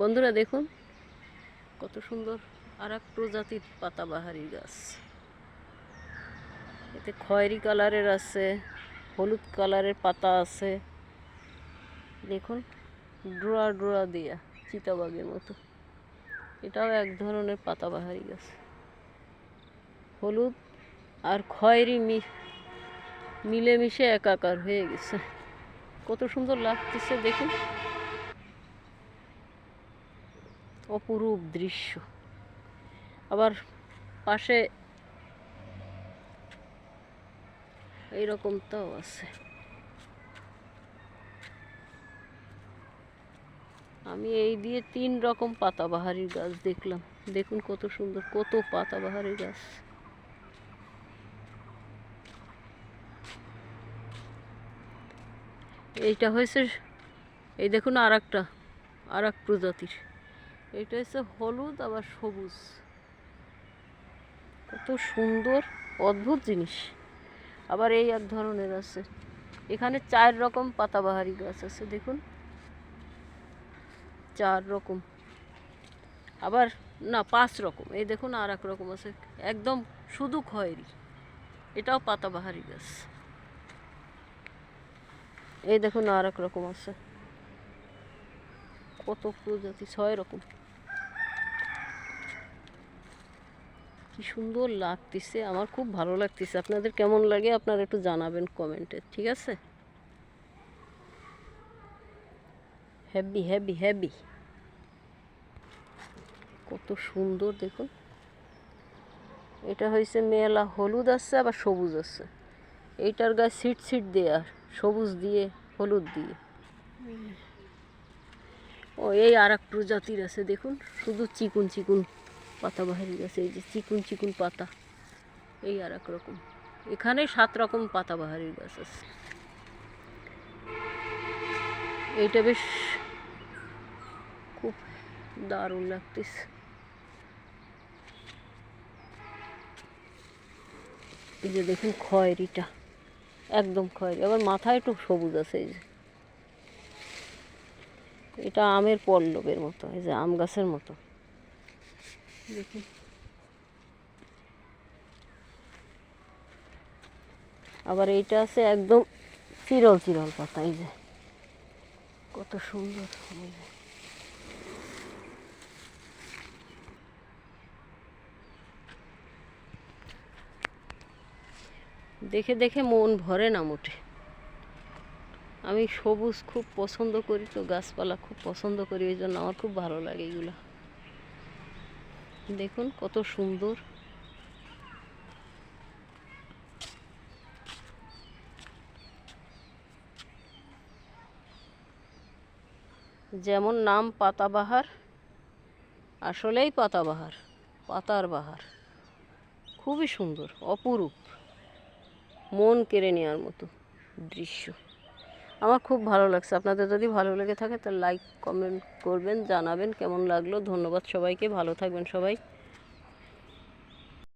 বন্ধুরা দেখুন কত সুন্দর আর এক প্রজাতির পাতাবাহারি গাছ। এতে খয়েরি কালারের আছে, হলুদ কালারের পাতা আছে। দেখুন ডোরা ডোরা দিয়া চিতাবাগের মতো। এটাও এক ধরনের পাতাবাহারি গাছ। হলুদ আর খয়েরি মিলেমিশে একাকার হয়ে গেছে। কত সুন্দর লাগতেছে দেখুন, অপরূপ দৃশ্য। আবার পাশে এইরকমটাও আছে। আমি এই দিয়ে 3 রকম পাতাবাহারি গাছ দেখলাম। দেখুন কত সুন্দর, কত পাতাবাহারি গাছ। এইটা হয়েছে, এই দেখুন আর এক প্রজাতির। এইটা হচ্ছে হলুদ আবার সবুজ। কত সুন্দর অদ্ভুত জিনিস। আবার এই এক ধরনের আছে। এখানে 4 রকম পাতাবাহারি গাছ আছে দেখুন, 4 রকম। আবার না 5 রকম। এই দেখুন আর এক রকম আছে, একদম শুধু খয়েরি। এটাও পাতাবাহারি গাছ। এই দেখুন আর এক রকম আছে। কত প্রজাতি, 6 রকম। কি সুন্দর লাগতেছে, আমার খুব ভালো লাগতেছে। আপনাদের কেমন লাগে আপনারা একটু জানাবেন কমেন্টে, ঠিক আছে? হেভি হেভি হেভি, কত সুন্দর দেখুন। এটা হয়েছে মেলা হলুদ আছে আবার সবুজ আছে। এইটার গায়ে সিট দেয়া, সবুজ দিয়ে হলুদ দিয়ে। ও এই আর এক প্রজাতির আছে দেখুন, শুধু চিকুন চিকুন পাতাবাহারি গাছ। এই যে চিকুন চিকুন পাতা, এই আর এক রকম। এখানে 7 রকম পাতাবাহারির গাছ আছে। এইটা বেশ খুব দারুণ লাগতেছে। এই যে দেখুন খয়েরিটা, একদম খয়েরি। আবার মাথায় একটু সবুজ আছে। এই যে এটা আমের পল্লবের মতো, এই যে আম গাছের মতো দেখুন। আবার এইটা আছে একদম চিরল চিরল পাতা। এই যে কত সুন্দর। দেখে দেখে মন ভরে না মোটে। আমি সবুজ খুব পছন্দ করি, তো গাছপালা খুব পছন্দ করি, ওই জন্য আমার খুব ভালো লাগে এগুলো। দেখুন কত সুন্দর। যেমন নাম পাতাবাহার, আসলেই পাতাবাহার, পাতার বাহার। খুবই সুন্দর, অপরূপ, মন কেড়ে নেওয়ার মতো দৃশ্য। আমার খুব ভালো লাগছে। আপনাদের যদি ভালো লেগে থাকে তাহলে লাইক কমেন্ট করবেন, জানাবেন কেমন লাগলো। ধন্যবাদ সবাইকে, ভালো থাকবেন সবাই।